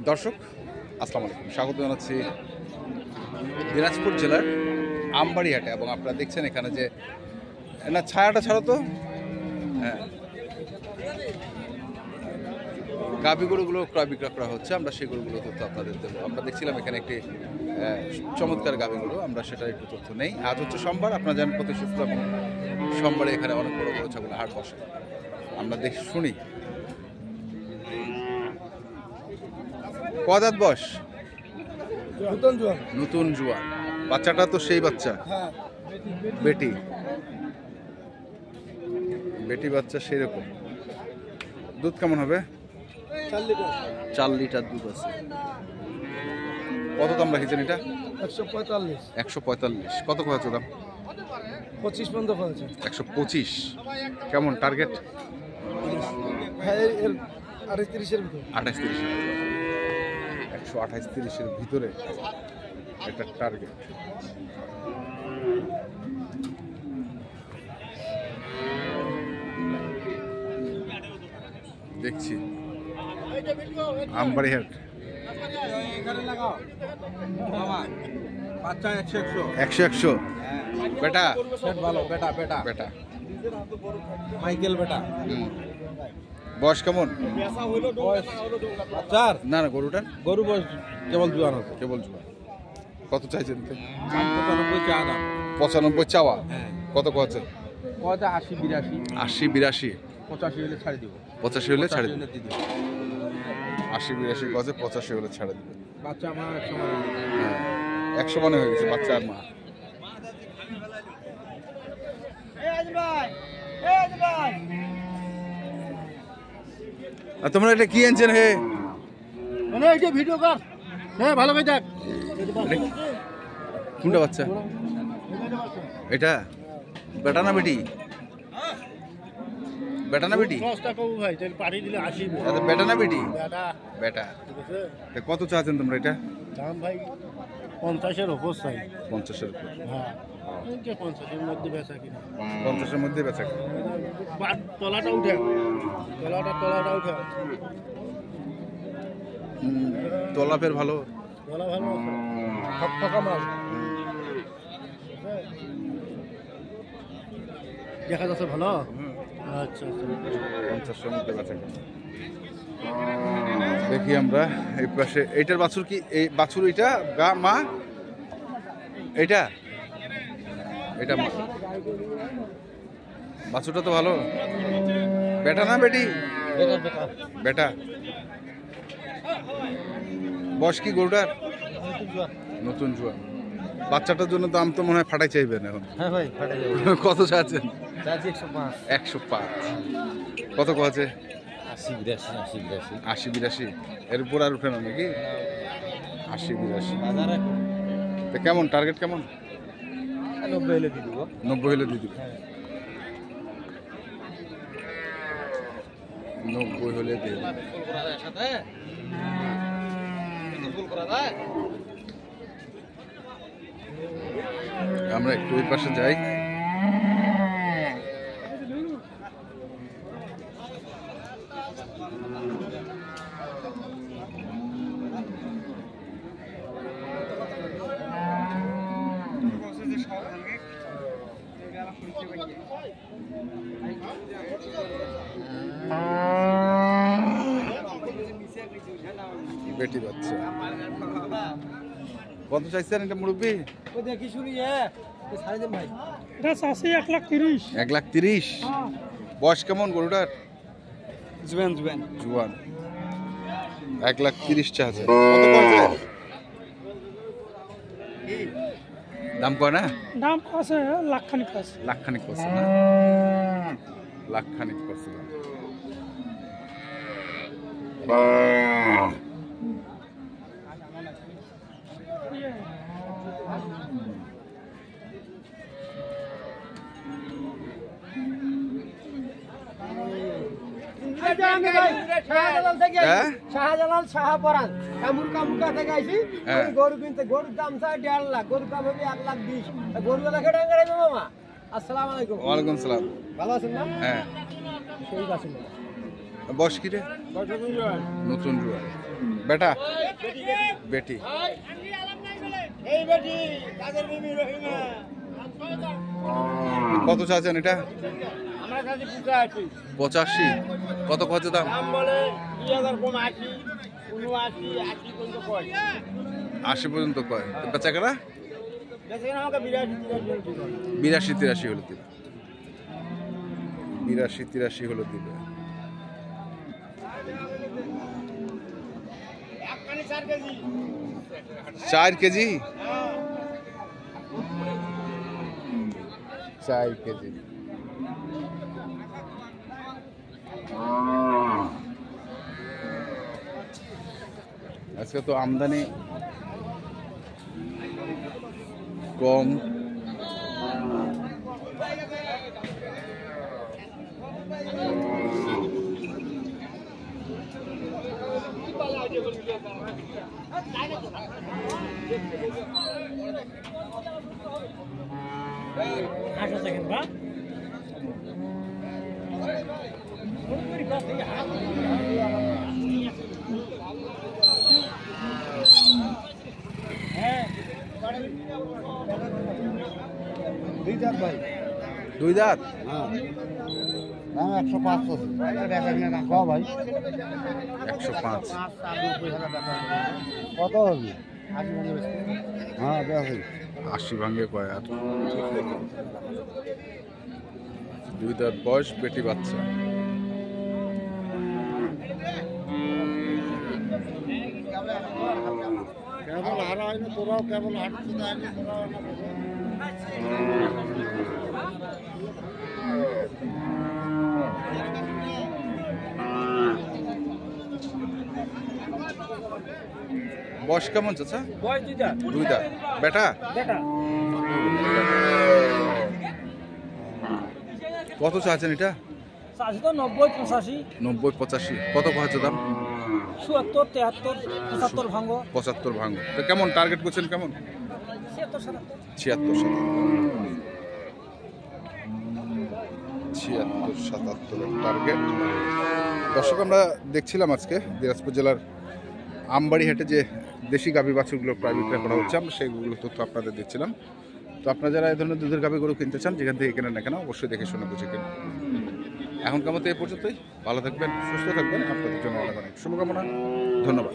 দর্শক আসসালামু আলাইকুম, স্বাগত জানাচ্ছি দিনাজপুর জেলার আমবাড়ি হাটে। এবং আপনারা দেখছেন এখানে যে না ছায়াটা ছাড়ো তো, হ্যাঁ, গাভী গরুগুলো ক্রয় বিক্রয় করা হচ্ছে। আমরা সেই গরুগুলো তথ্য আপনাদের দেবো। আমরা দেখছিলাম এখানে একটি চমৎকার গাভী গরু, আমরা সেটা একটু তথ্য নেই। আজ হচ্ছে সোমবার, আপনারা জানেন প্রতি শুক্রবার এবং সোমবারে এখানে অনেক বড় বড় ছাগলের হাট বসে। আমরা শুনি কদাত বস নতুন জোয়ান। বাচ্চাটা তো সেই বাচ্চা, বেটি বেটি বাচ্চা সেই রকম। দুধ কেমন হবে? 4 লিটার দুধ আছে। কত দাম রাখেছেন এটা? 145। কত কয়েছে দাম? 25 পর্যন্ত করেছে। 125। কেমন টার্গেট? 28-30 এর ভিতরে। 128-30 এর ভিতরে এটা টার্গেট। দেখছি আমবাড়ি হাট। বাচ্চা 100 বেটা ভালো বেটা বেটা বেটা মাইকেল বেটা। বয়স কেমন? চার না না, গরুটার গরু বয়স কেবল জোয়ান আছে। কেবল জোয়ান। কত চাইছেন? 95 চা দাম। 95 চাওয়া। হ্যাঁ। কত কয়েছে? কয়টা 80-82 80-82 85 হলে ছাড়ি দিব। 85 হলে ছাড়ে দিবে। দিয়ে দিব। 80-82 কয়েছে, 85 হলে ছাড়ে দিবে। বাচ্চা আমার 100 মানে। হ্যাঁ, 100 মানে হয়ে গেছে বাচ্চা আর মা। আর তোমরা এটা কি আনছেন? হে মানে এই যে ভিডিও কর। হ্যাঁ ভালো করে দেখ। কোনটা বাচ্চা? এটা বেটা না বেটি? বেটা না বেটি? 10 টাকা ভাই, তাহলে পাড়ি দিলে 80। এটা বেটা না বেটি? দাদা বেটা। ঠিক আছে। তা কত চাচ্ছেন তোমরা এটা? দাম ভাই 50 এর উপর চাই। 50 এর উপর। হ্যাঁ। কি 50 এর মধ্যে বেচা কিনা? 50 এর মধ্যে বেচা। তলাটা উঠে। তলাটা উঠে। তলা ফের ভালো। তলা ভালো আছে। ফাঁকা মাল। দেখা যাচ্ছে ভালো। আচ্ছা আচ্ছা। 50 এর মধ্যে বেচা। দেখি আমরা এই পাশে এইটার বাছুর কি? এই বাছুর এটা গা মা? এটা এটা মা। বাছুরটা তো ভালো। বেটা না বেটি? বেটা। বয়স কি গরুটার? নতুন জোয়ান। বাচ্চাটার জন্য দাম তো মনে হয় ফাটাই চাইবেন এখন। হ্যাঁ ভাই ফাটাই যাবে। কত চাচ্ছেন? 105। 105। কত আছে? 80-82 এর উপর আর উঠে না নাকি? 80-82। তো কেমন টার্গেট কেমন? 90 হলে দিয়ে দিব। 90 হলে দিয়ে দিব। 90 হলে দিয়ে দিব। আমরা একটু ওই পাশে যাই। বেটি বাচ্চা। কত চাইছেন এটা মুরব্বী? দেখি শুনি ছাড়ে দেন ভাই। এটা চাষি 1,30,000। 1,30,000। বয়স কেমন গরুটার? জুয়ান। জুয়ান। 1,30,000 চাচ্ছে। কত কইছে? দাম কয় না? দাম আছে লাখখানিক আছে। লাখখানিক কইছে না? লাখখানিক কইছে। শাহজালাল শাহপরান কামুকা থেকে আইছি। গরু কিনতে, গরুর দাম চাই 1.5 লাখ, গরুর দাম হবে 1,20,000। গরু বেলা খেটে মামা। আসসালামু আলাইকুম। ওয়ালাইকুম সালাম। ভালো আছেন না? হ্যাঁ। ঠিক আছে। বয়স কি রে? নতুন জোয়ান। বেটা বেটি এই বেটি কাদের বিবি রহিমা কত চাচ্ছেন এটা? আমার কাছে 85 85। কত খরচ দাম? দাম বলে 2000 কম 80 79 80 পর্যন্ত কয় 80 পর্যন্ত কয়। বেচা কেনা দেখেন আমাকে 82 83 হলো দিবে। 82 83 হলো দিবে। একখানি 4 কেজি 4 কেজি 4 কেজি। আজকে তো আমদানি কম। ভাই দুই দাঁত হ্যাঁ দাম 105 ভাই 105। কত হবে? হ্যাঁ দেখি 80 ভাঙে কয় আর। দুই দাঁত বয়স, বেটি বাচ্চা। কেবল হারা হয়নি তোরাও কেবল হাঁটতে যায়নি তোরাও বয়স কেমন চাচা? বয়স দুই দাঁত। বেটা বেটা কত চাচ্ছেন এটা? চাষি তো 90 85 90 85। কত খরচ দাম? 74 73 75 ভাঙবো 75 ভাঙো। তো কেমন টার্গেট করছেন কেমন? 76 76 77 টার্গেট। দর্শক, আমরা দেখছিলাম আজকে দিনাজপুর জেলার আমবাড়ি হাটে যে দেশি গাভী বাছুরগুলো প্রায় বিক্রয় করা হচ্ছে, আমরা সেইগুলো তথ্য আপনাদের দিচ্ছিলাম। তো আপনারা যারা এই ধরনের দুধের গাভী গরু কিনতে চান, যেখান থেকে কেনেন না কেন, অবশ্যই দেখে শুনে বুঝে কিনুন। এখনকার মতো এই পর্যন্তই। ভালো থাকবেন, সুস্থ থাকবেন। আপনাদের জন্য অনেক অনেক শুভকামনা। ধন্যবাদ।